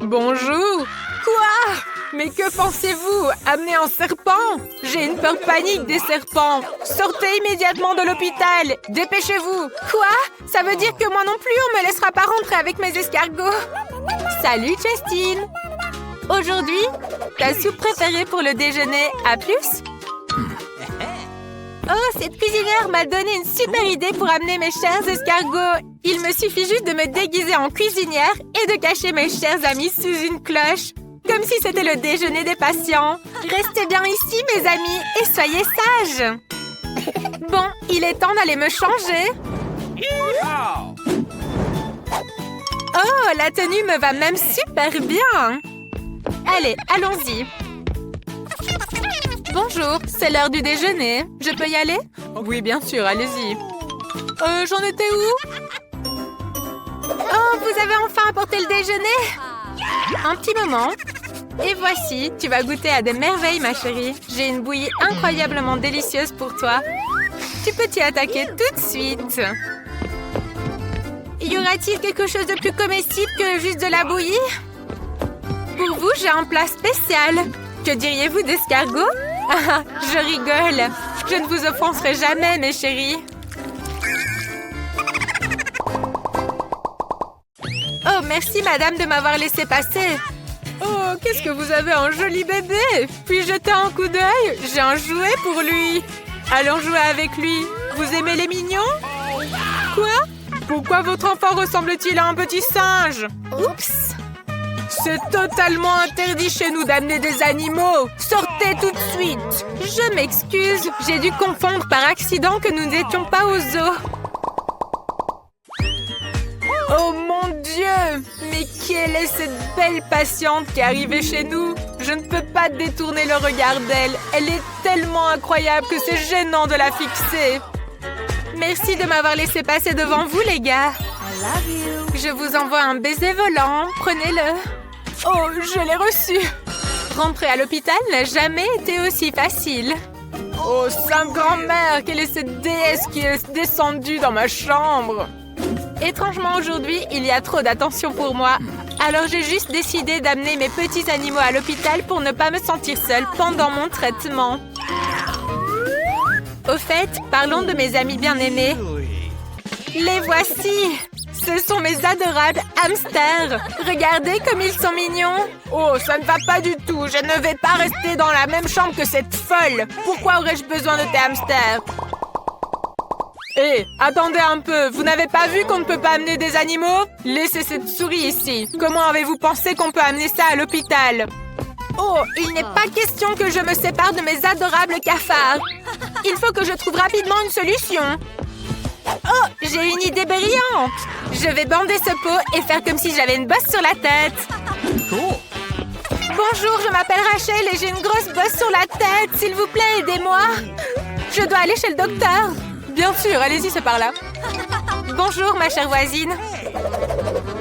Bonjour. Quoi? Mais que pensez-vous? Amener un serpent? J'ai une peur panique des serpents. Sortez immédiatement de l'hôpital. Dépêchez-vous. Quoi? Ça veut dire que moi non plus, on me laissera pas rentrer avec mes escargots. Salut, Justine. Aujourd'hui, ta soupe préférée pour le déjeuner. À plus. Oh, cette cuisinière m'a donné une super idée pour amener mes chers escargots. Il me suffit juste de me déguiser en cuisinière et de cacher mes chers amis sous une cloche. Comme si c'était le déjeuner des patients. Restez bien ici, mes amis, et soyez sages. Bon, il est temps d'aller me changer. Oh, la tenue me va même super bien. Allez, allons-y. Bonjour, c'est l'heure du déjeuner. Je peux y aller? Oui, bien sûr, allez-y. J'en étais où? Oh, vous avez enfin apporté le déjeuner? Un petit moment. Et voici, tu vas goûter à des merveilles, ma chérie. J'ai une bouillie incroyablement délicieuse pour toi. Tu peux t'y attaquer tout de suite. Y aura-t-il quelque chose de plus comestible que juste de la bouillie? Pour vous, j'ai un plat spécial. Que diriez-vous d'escargot? Ah, je rigole. Je ne vous offenserai jamais, mes chéris. Oh, merci, madame, de m'avoir laissé passer. Oh, qu'est-ce que vous avez un joli bébé! Puis jeter un coup d'œil? J'ai un jouet pour lui. Allons jouer avec lui. Vous aimez les mignons? Quoi? Pourquoi votre enfant ressemble-t-il à un petit singe? Oups! C'est totalement interdit chez nous d'amener des animaux. Sortez tout de suite. Je m'excuse. J'ai dû confondre par accident que nous n'étions pas au zoo. Oh mon Dieu! Mais quelle est cette belle patiente qui est arrivée chez nous? Je ne peux pas détourner le regard d'elle. Elle est tellement incroyable que c'est gênant de la fixer. Merci de m'avoir laissé passer devant vous, les gars. Je vous envoie un baiser volant. Prenez-le. Oh, je l'ai reçu. Rentrer à l'hôpital n'a jamais été aussi facile. Oh, Sainte Grand-Mère, quelle est cette déesse qui est descendue dans ma chambre? Étrangement, aujourd'hui, il y a trop d'attention pour moi. Alors j'ai juste décidé d'amener mes petits animaux à l'hôpital pour ne pas me sentir seule pendant mon traitement. Au fait, parlons de mes amis bien-aimés. Les voici! Ce sont mes adorables hamsters. Regardez comme ils sont mignons. Oh, ça ne va pas du tout. Je ne vais pas rester dans la même chambre que cette folle. Pourquoi aurais-je besoin de tes hamsters? Hé, attendez un peu. Vous n'avez pas vu qu'on ne peut pas amener des animaux? Laissez cette souris ici. Comment avez-vous pensé qu'on peut amener ça à l'hôpital? Oh, il n'est pas question que je me sépare de mes adorables cafards. Il faut que je trouve rapidement une solution. Oh, j'ai une idée brillante. Je vais bander ce pot et faire comme si j'avais une bosse sur la tête. Bonjour, je m'appelle Rachel et j'ai une grosse bosse sur la tête. S'il vous plaît, aidez-moi. Je dois aller chez le docteur. Bien sûr, allez-y, c'est par là. Bonjour, ma chère voisine.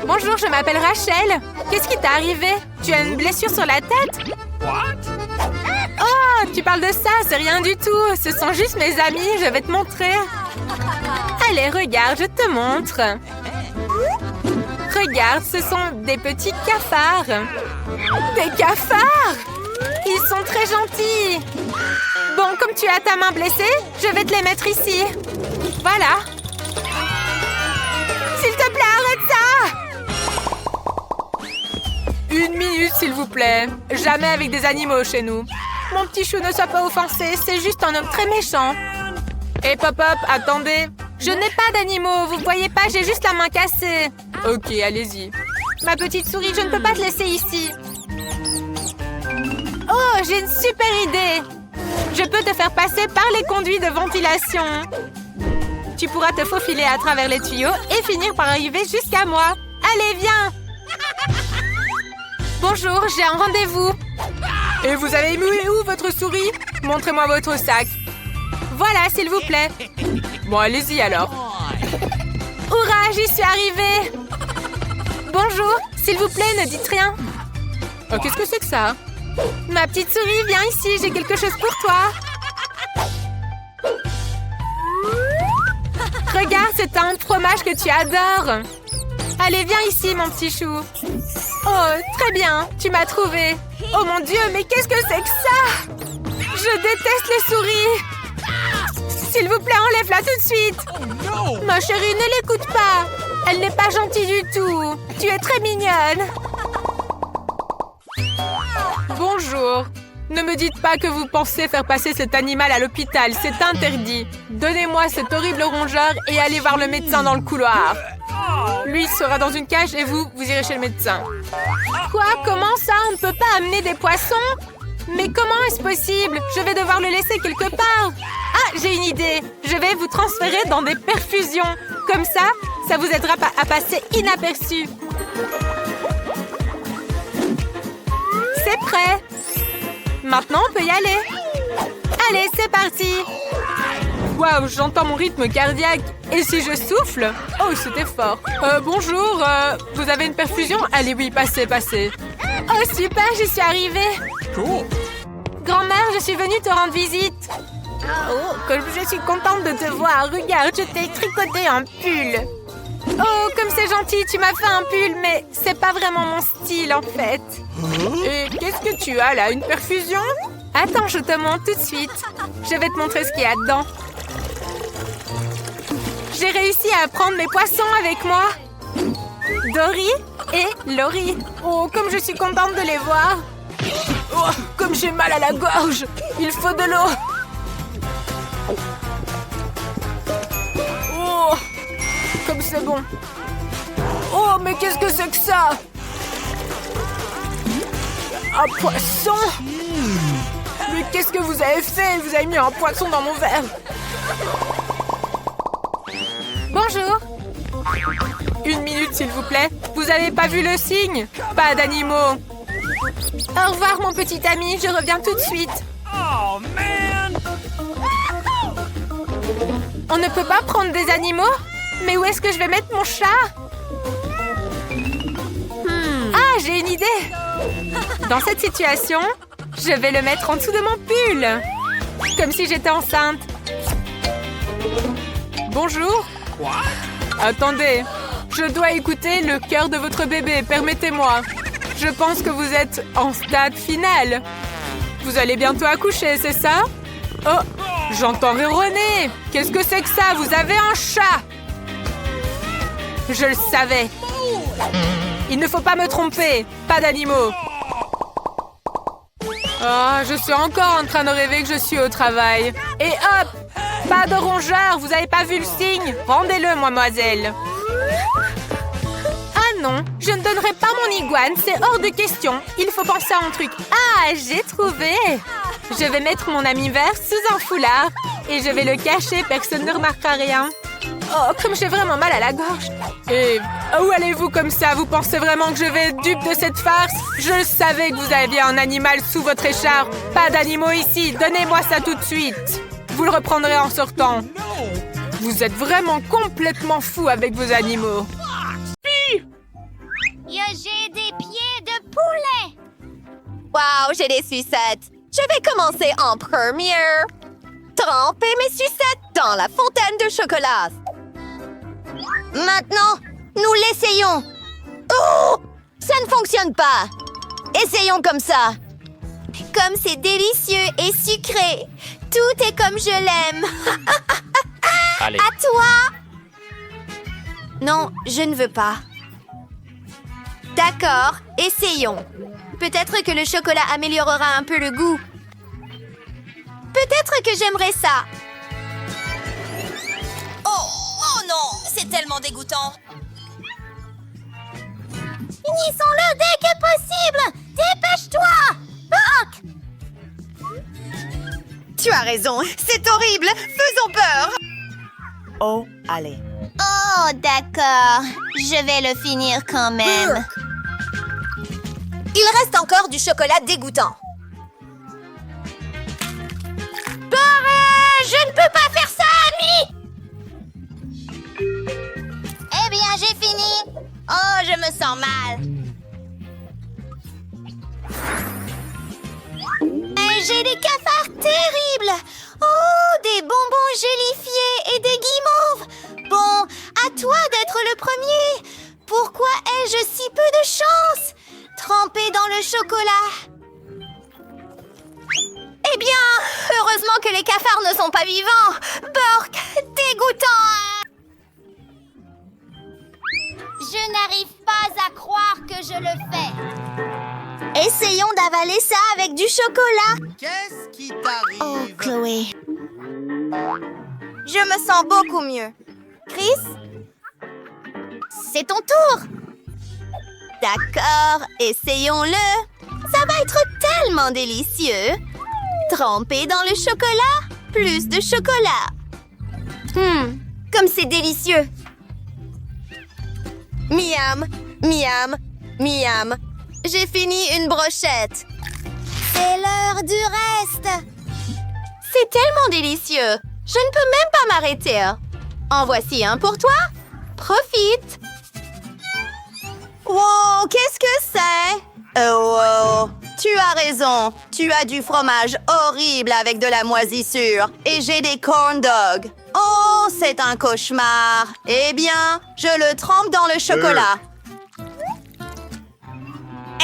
Bonjour, je m'appelle Rachel. Qu'est-ce qui t'est arrivé? Tu as une blessure sur la tête? Oh, tu parles de ça, c'est rien du tout. Ce sont juste mes amis, je vais te montrer. Allez, regarde, je te montre. Regarde, ce sont des petits cafards. Des cafards? Ils sont très gentils. Bon, comme tu as ta main blessée, je vais te les mettre ici. Voilà. S'il te plaît, arrête ça! Une minute, s'il vous plaît. Jamais avec des animaux chez nous. Mon petit chou, ne sois pas offensé. C'est juste un homme très méchant. Hé, Pop-Up, attendez. Je n'ai pas d'animaux. Vous voyez pas, j'ai juste la main cassée. Ok, allez-y. Ma petite souris, je ne peux pas te laisser ici. Oh, j'ai une super idée. Je peux te faire passer par les conduits de ventilation. Tu pourras te faufiler à travers les tuyaux et finir par arriver jusqu'à moi. Allez, viens. Bonjour, j'ai un rendez-vous. Et vous avez mis où votre souris? Montrez-moi votre sac. Voilà, s'il vous plaît. Bon, allez-y alors. Hurrah, j'y suis arrivée. Bonjour, s'il vous plaît, ne dites rien. Oh, qu'est-ce que c'est que ça? Ma petite souris, viens ici, j'ai quelque chose pour toi. Regarde, c'est un fromage que tu adores. Allez, viens ici, mon petit chou. Oh, très bien, tu m'as trouvé. Oh mon Dieu, mais qu'est-ce que c'est que ça? Je déteste les souris. S'il vous plaît, enlève-la tout de suite. Oh, no! Ma chérie, ne l'écoute pas. Elle n'est pas gentille du tout. Tu es très mignonne. Bonjour. Ne me dites pas que vous pensez faire passer cet animal à l'hôpital. C'est interdit. Donnez-moi cet horrible rongeur et allez voir le médecin dans le couloir. Lui sera dans une cage et vous irez chez le médecin. Quoi? Comment ça? On ne peut pas amener des poissons? Mais comment est-ce possible? Je vais devoir le laisser quelque part. Ah, j'ai une idée. Je vais vous transférer dans des perfusions. Comme ça vous aidera à passer inaperçu. C'est prêt. Maintenant, on peut y aller. Allez, c'est parti. Waouh, j'entends mon rythme cardiaque. Et si je souffle? Oh, c'était fort. Bonjour, vous avez une perfusion? Allez, oui, passez. Oh, super, j'y suis arrivée. Cool. Grand-mère, je suis venue te rendre visite. Oh, comme je suis contente de te voir. Regarde, je t'ai tricoté un pull. Oh, comme c'est gentil, tu m'as fait un pull, mais c'est pas vraiment mon style, en fait. Et qu'est-ce que tu as, là? Une perfusion? Attends, je te montre tout de suite. Je vais te montrer ce qu'il y a dedans. J'ai réussi à prendre mes poissons avec moi. Dory et Laurie. Oh, comme je suis contente de les voir. Oh, comme j'ai mal à la gorge. Il faut de l'eau. Oh, comme c'est bon. Oh, mais qu'est-ce que c'est que ça? Un poisson? Mais qu'est-ce que vous avez fait? Vous avez mis un poisson dans mon verre. Bonjour. Une minute, s'il vous plaît. Vous avez pas vu le signe? Pas d'animaux. Au revoir, mon petit ami. Je reviens tout de suite. Oh, man! On ne peut pas prendre des animaux? Mais où est-ce que je vais mettre mon chat? Ah, j'ai une idée. Dans cette situation, je vais le mettre en dessous de mon pull. Comme si j'étais enceinte. Bonjour. What? Attendez, je dois écouter le cœur de votre bébé, permettez-moi. Je pense que vous êtes en stade final. Vous allez bientôt accoucher, c'est ça? Oh, j'entends ronronner. Qu'est-ce que c'est que ça? Vous avez un chat. Je le savais. Il ne faut pas me tromper. Pas d'animaux. Oh, je suis encore en train de rêver que je suis au travail. Et hop! Pas de rongeur, vous avez pas vu le signe? Rendez-le, mademoiselle. Ah non, je ne donnerai pas mon iguane, c'est hors de question. Il faut penser à un truc. Ah, j'ai trouvé. Je vais mettre mon ami vert sous un foulard. Et je vais le cacher, personne ne remarquera rien. Oh, comme j'ai vraiment mal à la gorge. Et où allez-vous comme ça? Vous pensez vraiment que je vais être dupe de cette farce? Je savais que vous aviez un animal sous votre écharpe. Pas d'animaux ici, donnez-moi ça tout de suite. Vous le reprendrez en sortant. Vous êtes vraiment complètement fou avec vos animaux. J'ai des pieds de poulet. Wow, j'ai des sucettes. Je vais commencer en première. Tremper mes sucettes dans la fontaine de chocolat. Maintenant, nous l'essayons. Oh, ça ne fonctionne pas. Essayons comme ça. Comme c'est délicieux et sucré. Tout est comme je l'aime. Allez. À toi. Non, je ne veux pas. D'accord, essayons. Peut-être que le chocolat améliorera un peu le goût. Peut-être que j'aimerais ça. Oh non, c'est tellement dégoûtant. Finissons-le dès que possible. Dépêche-toi. Buck! Tu as raison, c'est horrible. Faisons peur. Oh, allez. Oh, d'accord. Je vais le finir quand même. Il reste encore du chocolat dégoûtant. Je ne peux pas faire ça, Ami! Eh bien, j'ai fini. Oh, je me sens mal. J'ai des cafards terribles. Oh, des bonbons gélifiés et des guimauves. Bon, à toi d'être le premier. Pourquoi ai-je si peu de chance? trempé dans le chocolat. Eh bien, heureusement que les cafards ne sont pas vivants. Burk, dégoûtant. Je n'arrive pas à croire que je le fais. Essayons d'avaler ça avec du chocolat. Qu'est-ce qui t'arrive? Oh, Chloé. Je me sens beaucoup mieux. Chris? C'est ton tour. D'accord, essayons-le. Ça va être tellement délicieux. Trempé dans le chocolat, plus de chocolat. Comme c'est délicieux. Miam, miam, miam. J'ai fini une brochette. C'est l'heure du reste. C'est tellement délicieux. Je ne peux même pas m'arrêter. En voici un pour toi. Profite. Wow, qu'est-ce que c'est? Oh, tu as raison. Tu as du fromage horrible avec de la moisissure. Et j'ai des corn dogs. Oh, c'est un cauchemar. Eh bien, je le trempe dans le chocolat.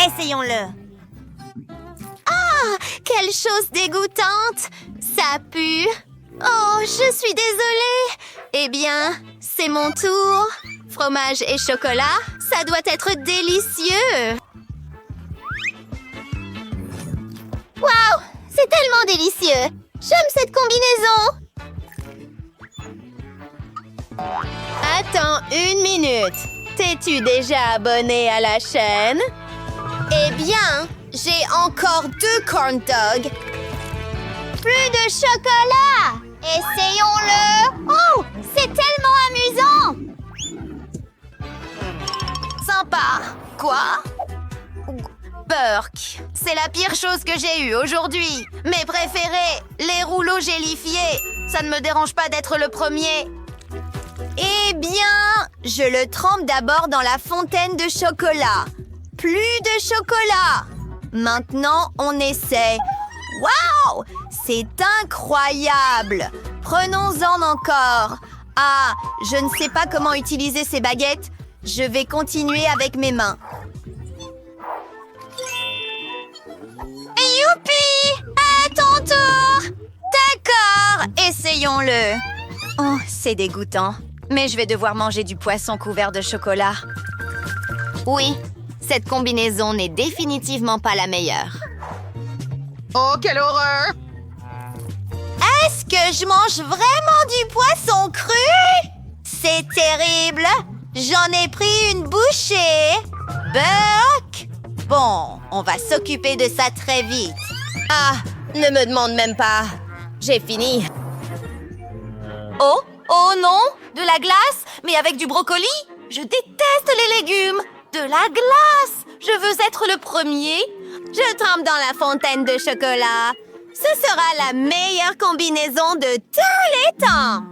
Essayons-le. Ah, quelle chose dégoûtante. Ça pue. Oh, je suis désolée. Eh bien, c'est mon tour. Fromage et chocolat, ça doit être délicieux. Waouh, c'est tellement délicieux. J'aime cette combinaison. Attends une minute. T'es-tu déjà abonné à la chaîne? Eh bien, j'ai encore 2 corn dogs. Plus de chocolat. Essayons-le. Oh, c'est tellement amusant. Sympa. Quoi? Burk, c'est la pire chose que j'ai eue aujourd'hui. Mes préférés, les rouleaux gélifiés. Ça ne me dérange pas d'être le premier. Eh bien, je le trempe d'abord dans la fontaine de chocolat. Plus de chocolat. Maintenant, on essaie. Waouh! C'est incroyable! Prenons-en encore. Ah, je ne sais pas comment utiliser ces baguettes. Je vais continuer avec mes mains. Youpi! À ton tour! D'accord, essayons-le. Oh, c'est dégoûtant. Mais je vais devoir manger du poisson couvert de chocolat. Oui, cette combinaison n'est définitivement pas la meilleure. Oh, quelle horreur! Est-ce que je mange vraiment du poisson cru? C'est terrible! J'en ai pris une bouchée. Burk! Bon, on va s'occuper de ça très vite. Ah, ne me demande même pas. J'ai fini. Oh, oh non! De la glace, mais avec du brocoli? Je déteste les légumes. De la glace! Je veux être le premier. Je trempe dans la fontaine de chocolat. Ce sera la meilleure combinaison de tous les temps.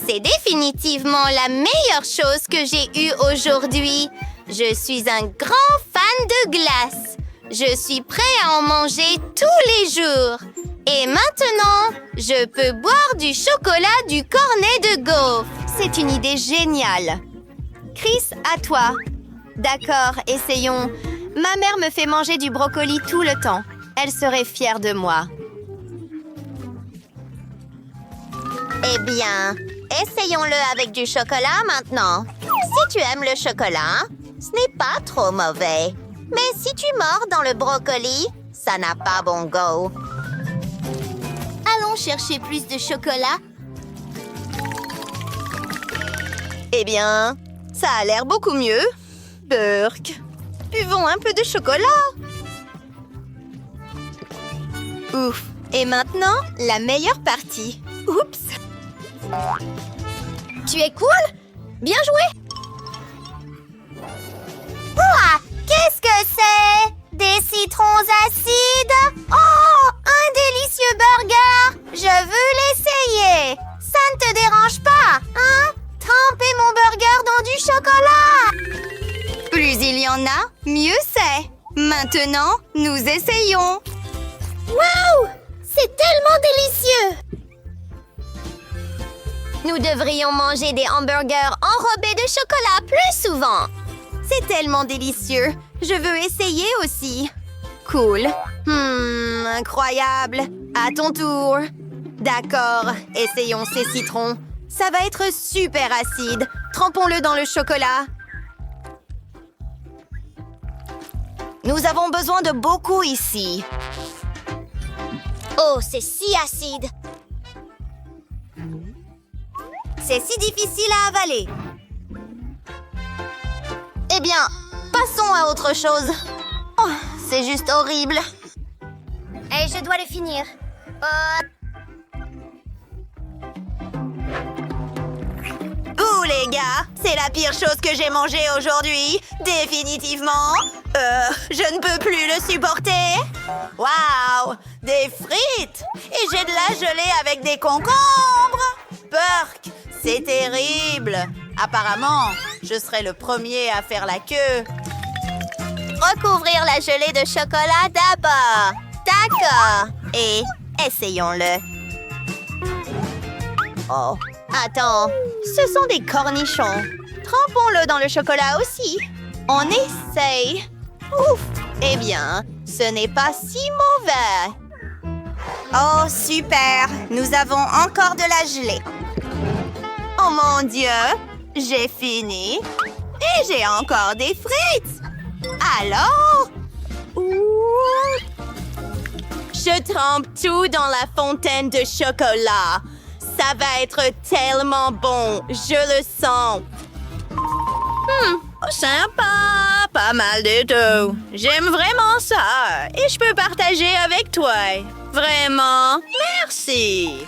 C'est définitivement la meilleure chose que j'ai eue aujourd'hui. Je suis un grand fan de glace. Je suis prêt à en manger tous les jours. Et maintenant, je peux boire du chocolat du cornet de gaufre. C'est une idée géniale. Chris, à toi. D'accord, essayons. Ma mère me fait manger du brocoli tout le temps. Elle serait fière de moi. Eh bien, essayons-le avec du chocolat maintenant. Si tu aimes le chocolat, ce n'est pas trop mauvais. Mais si tu mords dans le brocoli, ça n'a pas bon goût. Allons chercher plus de chocolat. Eh bien, ça a l'air beaucoup mieux. Burk, buvons un peu de chocolat. Ouf. Et maintenant, la meilleure partie. Oups. Tu es cool? Bien joué. Ouah, qu'est-ce que c'est? Des citrons acides? Oh, un délicieux burger! Je veux l'essayer. Ça ne te dérange pas, hein? Tremper mon burger dans du chocolat. Plus il y en a, mieux c'est. Maintenant, nous essayons. Waouh! C'est tellement délicieux! Nous devrions manger des hamburgers enrobés de chocolat plus souvent. C'est tellement délicieux. Je veux essayer aussi. Cool. Incroyable. À ton tour. D'accord, essayons ces citrons. Ça va être super acide. Trempons-le dans le chocolat. Nous avons besoin de beaucoup ici. Oh, c'est si acide. C'est si difficile à avaler. Eh bien, passons à autre chose. Oh, c'est juste horrible. Et je dois le finir. Ouh, les gars, c'est la pire chose que j'ai mangée aujourd'hui. Définitivement. Je ne peux plus le supporter. Waouh, des frites. Et j'ai de la gelée avec des concombres. Burk, c'est terrible. Apparemment, je serai le premier à faire la queue. Recouvrir la gelée de chocolat d'abord. D'accord. Et essayons-le. Oh, attends. Ce sont des cornichons. Trempons-le dans le chocolat aussi. On essaye. Ouf. Eh bien, ce n'est pas si mauvais. Oh, super. Nous avons encore de la gelée. Oh mon Dieu. J'ai fini. Et j'ai encore des frites. Alors? Je trempe tout dans la fontaine de chocolat. Ça va être tellement bon. Je le sens. Sympa. Pas mal du tout. J'aime vraiment ça. Et je peux partager avec toi. Vraiment. Merci.